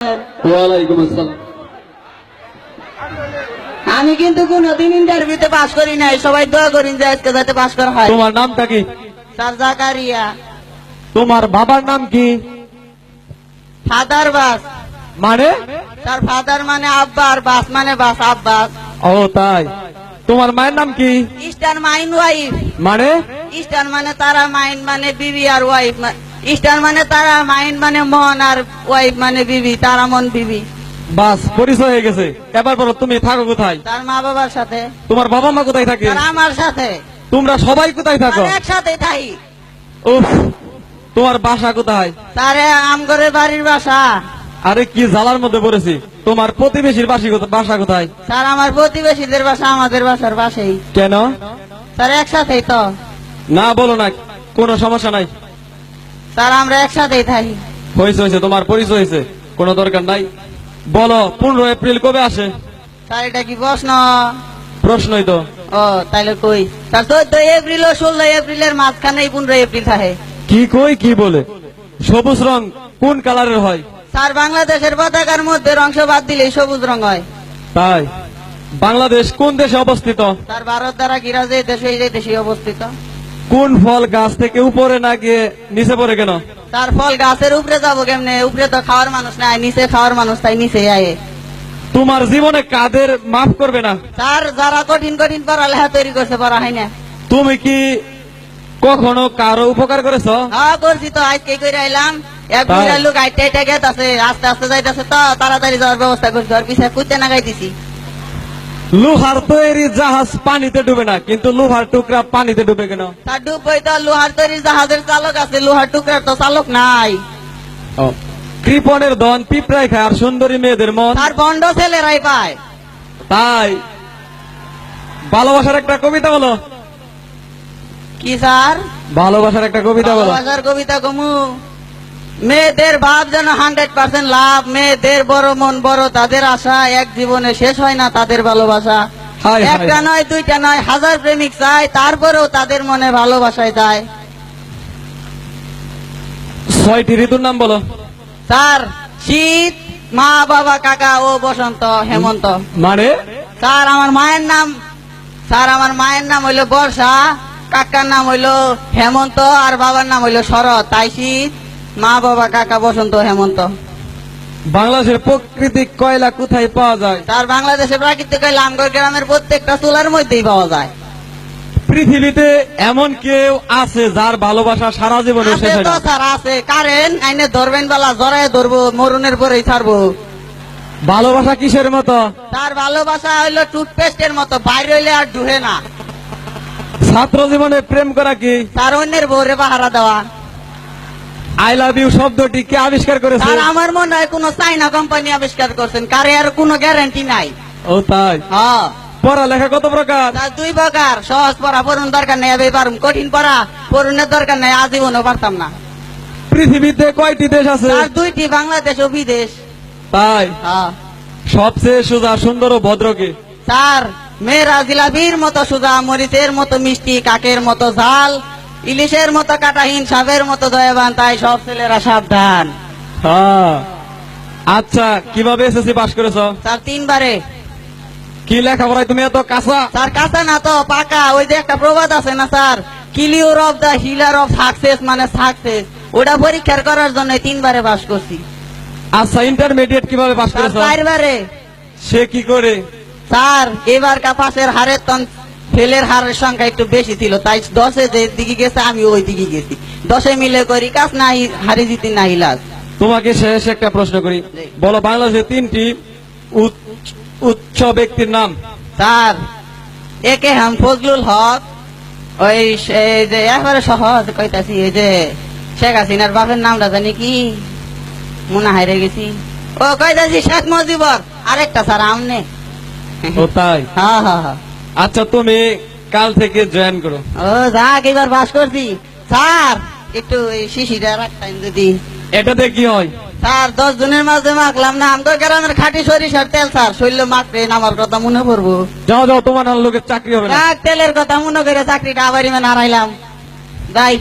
ওয়ালাইকুম আসসালাম। আমি কিন্তু কোনদিন ইন্টারভিউতে পাস করি নাই, সবাই দোয়া করেন যে আজকে যাতে পাস করা হয়। তোমার নামটা কি? স্যার জাকারিয়া। তোমার বাবার নাম কি? ফাদার বাস। মানে? স্যার ফাদার মানে আব্বা আর বাস মানে বাস আব্বাস। ও তাই। তোমার মায়ের নাম কি? Easter mine wife. মানে? ইস্টার মানে তারা, মাইন মানে বিবি আর ওয়াইফ। ইস্টার মানে তারা, মাইন মানে মন আর ওয়াইফ মানে বিবি, তারা মন বিবি। বাস পরিচয় হয়ে গেছে। এবার বলো তুমি থাকো কোথায়? তার মা বাবার সাথে। তোমার বাবা মা কোথায় থাকে? আর আমার সাথে। তোমরা সবাই কোথায় থাকো? আর একসাথে থাকি। উফ, তোমার বাসা কোথায়? তারে আমগরের বাড়ির বাসা। আরে কি জ্বালার মধ্যে পড়েছি। তোমার প্রতিবেশীর বাসা কোথায়? স্যার আমার প্রতিবেশীদের বাসা আমাদের বাসার পাশেই। কেন? স্যার একসাথেই তো। না বলো না, কোনো সমস্যা নাই। স্যার আমরা একসাথেই থাকি। হয়েছে, তোমার পরিচয় হয়েছে, কোনো দরকার নাই। বলো 15 এপ্রিল কবে আসে? স্যার এটা কি প্রশ্ন? প্রশ্নই তো। ও তাইলে কই স্যার 14 এপ্রিল ও 16 এপ্রিলের মাঝখানে 15 এপ্রিল থাকে। কি কই কি বলে? সবুজ রং কোন কালারের হয়? স্যার বাংলাদেশের পতাকার মধ্যে অংশ বাদ দিলেই সবুজ রং হয়। তাই? বাংলাদেশ কোন দেশে অবস্থিত? স্যার ভারত দ্বারা ঘিরা যে দেশ, এই দেশে অবস্থিত। কোন ফল গাছ থেকে উপরে না গিয়ে নিচে পড়ে কেন? তার ফল গাছের উপরে যাবো কেমনে? উপরে তো খাওয়ার মানুষ নাই, নিচে খাওয়ার মানুষ, তাই নিচে আয়ে। তোমার জীবনে কাদের মাফ করবে না? স্যার যারা কঠিন কঠিন পড়ালেখা তৈরি করছে, পড়া হয় না। তুমি কি কখনো কারো উপকার করেছো? হ্যাঁ করছি তো, আজকে করে আইলাম। এক তাই? বুড়া লোক আইতে আইতে গেছে, আস্তে আস্তে যাইতেছে তো তাড়াতাড়ি যাওয়ার ব্যবস্থা করছি, আর পিছিয়ে কুত্তে নাগাই দিছি। লোহার তৈরি জাহাজ পানিতে ডুবে না, কিন্তু লোহার টুকরা পানিতে ডুবে কেন? তার ডুববই তো, লোহার তৈরি জাহাজের চালক আছে, লোহার টুকরার তো চালক নাই। কৃপণের ধন পিঁপড়ায় খায়, আর সুন্দরী মেয়েদের মন। তার বন্ড ছেলেরাই পায়। তাই ভালোবাসার একটা কবিতা বলো। কি স্যার? ভালোবাসার একটা কবিতা বলো। ভালোবাসার কবিতা কমু। মেয়েদের ভাব যেন 100% লাভ, মেয়েদের বড় মন বড় তাদের আশা, এক জীবনে শেষ হয় না তাদের ভালোবাসা। হায় হায়। একটা নয় দুইটা নয়, হাজার প্রেমিক চায়, তারপরেও তাদের মনে ভালোবাসায় যায়। 6টি ঋতুর নাম বলো। স্যার শীত, মা বাবা কাকা ও বসন্ত হেমন্ত। মানে? স্যার আমার মায়ের নাম হইলো বর্ষা, কাকার নাম হইলো হেমন্ত, আর বাবার নাম হইলো শরৎ, তাই শীত, মা বাবা কাকা বসন্ত হেমন্ত। বাংলাদেশের প্রাকৃতিক কয়লা কোথায় পাওয়া যায়? স্যার বাংলাদেশে প্রাকৃতিক লামগড় গ্রামের প্রত্যেকটা চুলার মধ্যেই পাওয়া যায়। পৃথিবীতে এমন কেউ আছে যার ভালোবাসা সারা জীবনে আছে শেষ হয় তো না? স্যার আছে, কারেন্ট আইনে ধরবেন বেলা জড়ায় ধরবো, মরুনের পরেই ছাড়বো। ভালোবাসা কিসের মতো? তার ভালোবাসা হইলো টুথপেস্টের মতো, বাইরে হইলে আর ডুহে না। ছাত্র জীবনে প্রেম করা কি? তার অন্যের বউরে পাহারা দেওয়া। আই লাভ ইউ শব্দটি কে আবিষ্কার করেছে? আর আমার মনে হয় কোন চাইনা কোম্পানি আবিষ্কার করছেন, কারে আর কোনো গ্যারান্টি নাই। ও তাই? হ্যাঁ পড়ালেখা কত প্রকার? তার 2 প্রকার, সহজ পড়া পড়ুন দরকার নেই, এবার পারুম, কঠিন পড়া পড়ুনের দরকার নেই, আজীবনও পারতাম না। পৃথিবীতে কয়টি দেশ আছে? তার 2টি, বাংলাদেশ ও বিদেশ। তাই? হ্যাঁ সবচেয়ে সোজা সুন্দর ও ভদ্র কে? স্যার মেয়েরা জিলাপির মতো সুজা, মরিচের মতো মিষ্টি, কাকের মতো ঝাল, ইলিশের মতো কাটাহীন, সাপের মতো দয়াবান, তাই সব ছেলেরা সাবধান। হ্যাঁ। আচ্ছা, কিভাবে এসএসসি পাস করেছো? স্যার 3 বারে। কি লেখাপড়ায় তুমি এত কাঁচা? স্যার কাঁচা না তো পাকা, ওই যে একটা প্রবাদ আছে না sir, failure of the pillar of success মানে সাকসেস, ওটা পরীক্ষার করার জন্য 3 বারে পাস করছি। আচ্ছা, ইন্টারমিডিয়েট কিভাবে পাস স্যার করেছো? 4 বারে। সে কি করে? স্যার এবার পাশের হারের ফেলের হারের সংখ্যা একটু বেশি ছিল, তাই 10-এ যে দিকে গেছে আমি ওই দিকে গেছি, 10-এ মিলে করি কাজ, নাই হারি জিতি না ইলাজ। তোমাকে শেষ একটা প্রশ্ন করি, বলো বাংলাদেশের 3টি উচ্চ ব্যক্তির নাম। স্যার একে হাম ফজলুল হক, ওই যে একবারে সহজ কইতাছি, এই যে শেখ হাসিনার বাপের নামটা জানি কি, মনে হাইরে গেছি, ও কইতাছি শেখ মুজিবর, আরেকটা স্যার আমনে। ও তাই? হ্যাঁ হ্যাঁ হ্যাঁ। আচ্ছা, তুমি কাল থেকে জয়েন করো। ও যাক, এবার বাস করছি। স্যার একটু এই শিশিটা রাখতেন যদি। এটাতে কি হয়? স্যার 10 জনের মাঝে মাখলাম না, আমি তো গ্রামের খাঁটি সরিষার তেল স্যার, শৈল মাখলে আমার কথা মনে পড়বো। যাও যাও, তোমার লোকের চাকরি হবে না। তেলের কথা মনে করে চাকরিটা আবার ইমান হারাইলাম। যাই।